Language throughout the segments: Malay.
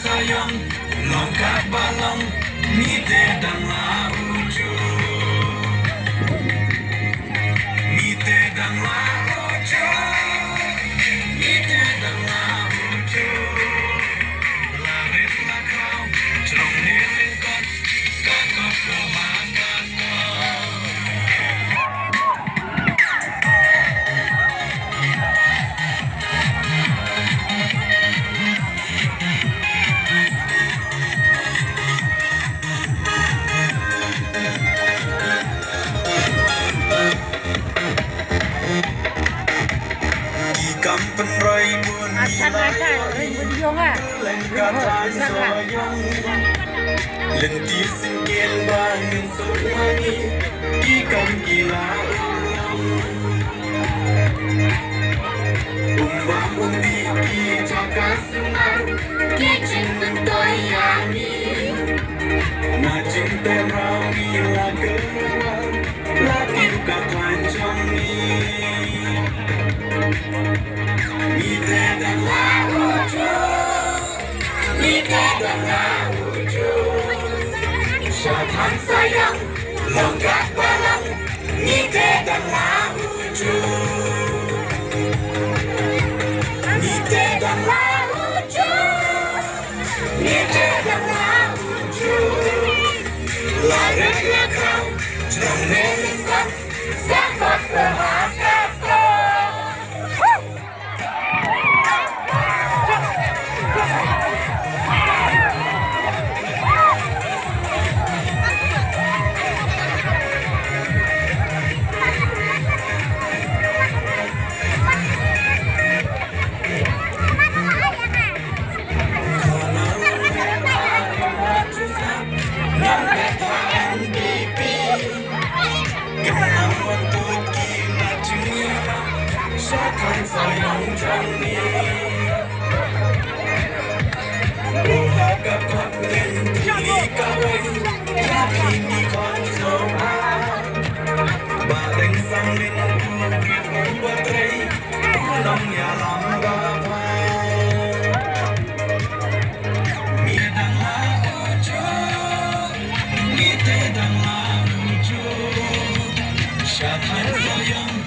sayang lengkap balang mite dan lauju mite dan lauju mite dan lauju laritlah kau trong hirin kot kakak kemakan Kampen roi bun lengkap soyong lentir singkil bangin sungai kikam gila umbang umbi ki jaga senang kicin mentoy yani najin terawi lakewan lakir kakancong ni mite dan lauju mite dan lauju syatan sayang lengkap balang mite dan lauju mite dan lauju mite dan lauju laritlah kau trong melingkar dapat berharga sayang jani buha kakak ngentili kawin lakini konsoma bareng samlin ubrit ubatrei unang yalam bapa midang lauju midang lauju syatan sayang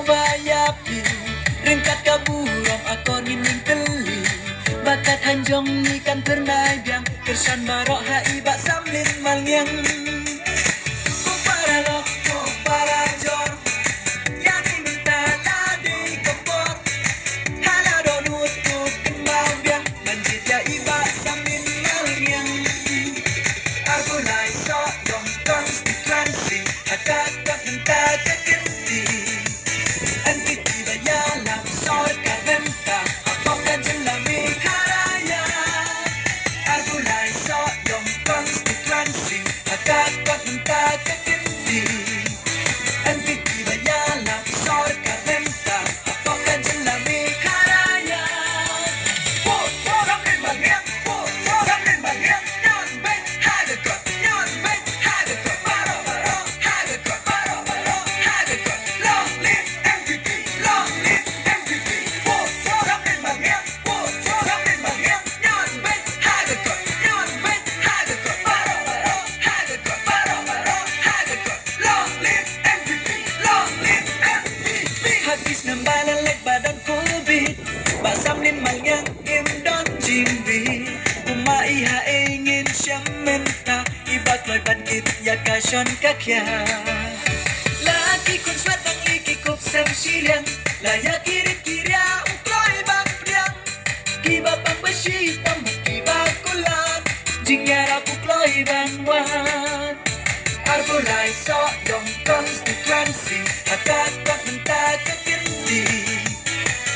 bayapi Rengkat kaburong akor nining teli Bakat hanjong ni kan ternai biang Kersan barok hai bak samlin malnyang Kupara loh, kupara jor Yani minta tadi kempor Hala donut tu kembang biang Manjit ya ibak samlin malnyang Aku naik sok dong konstituensi Hakat tak minta kekenti Anti tiba ya lam sorka venta Apokan jelami karaya Aku naik sok dong konstituensi Hakat tak minta kekenti Anti tiba ya lam sorka venta Apokan jelami karaya Sambil bangyang, sambil bangyang Nyon bet, hada kot, nyon bet, hada kot Baro, baro, hada kot, baro, baro, hada kot Long live MVP, long live MVP Sambil bangyang, nyon bet, hada kot, nyon bet, hada kot Baro, baro, hada kot, baro, baro, hada kot Long live MVP, long live MVP Hadis nembalan lek badan kubit Bak samlin malnyang im don jingbi Kuma iha ingin syam menta Ibak loy bandit ya kasyon kakya Laki kun swat ang ikikup sam silyang Laya kirit kirya ukloy bak priang Kiba pang bashi tamu kiba kulat Jingyara pukloy banwan Arbulay so dong konstituensi Hakat tak menta kekinti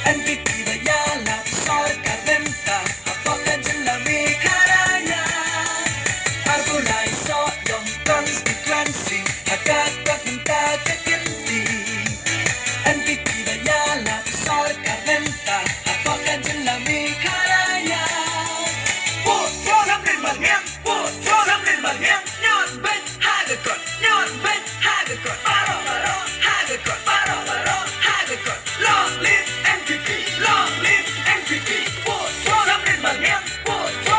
Anti tiba yala sorka venta Apokan jelami karaya Arbulay so dong konstituensi Hakat tak menta kekinti Anti tiba yala sorka venta Apokan jelami karaya Sambil bangyang, sambil bangyang Nyon bet, hada kot, nyon bet, hada kot Baro, baro, hada kot, baro, baro, hada kot Long live MVP, long live MVP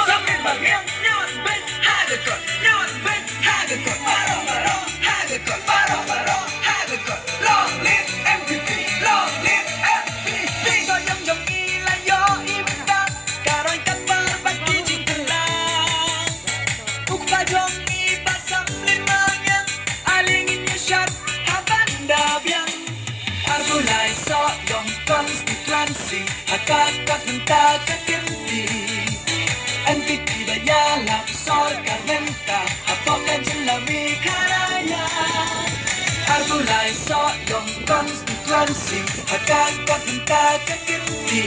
Sambil bangyang, nyon bet, hada kot, nyon bet, hada kot Baro, baro, hada kot, baro, baro, hada kot Long live MVP, long live MVP So yong yong ilayo ibang Karoy kapal bagi jingkelang Ukpajong iba samlin mangyang Alingin yu syat habanda biang Arbulay so dong konstituensi Hakat tak menta kekinti Anti tiba yala sorka venta Apokan jelami karaya Arbulay so dong konstituensi Hakat tak menta kekinti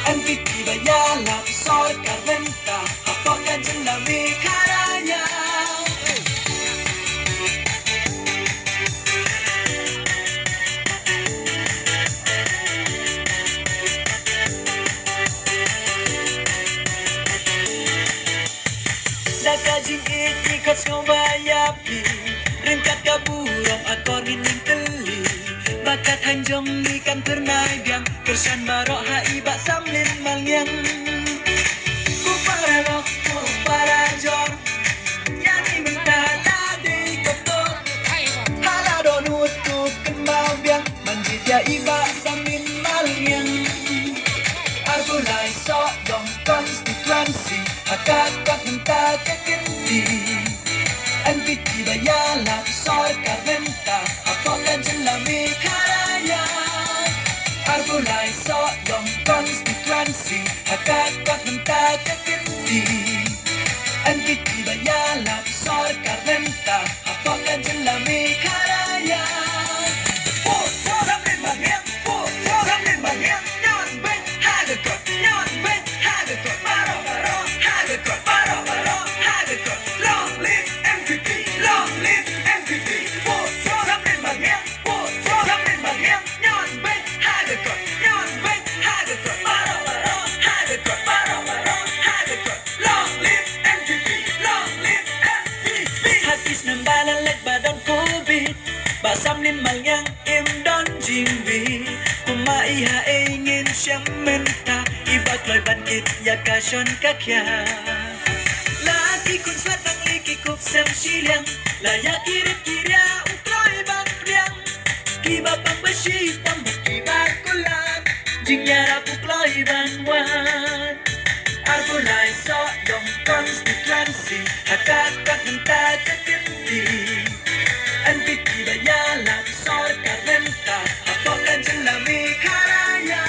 Anti tiba yala sorka venta Apokan jelami karaya Dakajing ikat bayapi Rengkat kaburong akor nining teli Bakat hanjong ni kan ternai biang Kersan barok hai bak samlin malnyang Kupara loh, kupara jor Yani minta tadi kempor Hala donut tu kembang biang Manjit ya iba samlin malnyang Arbulay so dong konstituensi Hakat tak minta kekinti Anti tiba yala sorka venta Apokan jelami karaya Arbulay so dong konstituensi Hakat tak minta kekinti Anti tiba yala sorka venta Apokan jelami karaya Sambil bangyang, nyon bet, hada kot, nyon bet, hada kot Baro, baro, hada kot, baro, baro, hada kot Long live MVP, long live MVP Sambil bangyang, nyon bet, hada kot, nyon bet, hada kot Baro, baro, hada kot, baro, baro, hada kot Long live MVP, long live MVP Hadis nembalan lek badan kubit Bak samlin malnyang im don jingbi Kuma iha ingin syam menta Ibak loy bandit ya kasyon kakya Laki kun swat ang ikikup sam silyang Laya kirit kirya ukloy bak priang Kiba pambesita Kiba kulab Jingara pukloi banwan Arbulai so dong konstituensi Hakakat nenta kakinti Anti kiba yala sorkar nenta Apokan jelami karaya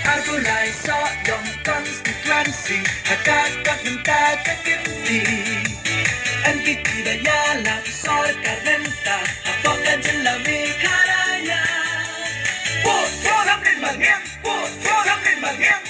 Arbulai so dong konstituensi Hakakat nenta kakinti Anti kiba yala sorkar nenta Apokan jelami karaya Sambil mangem, sambil mangem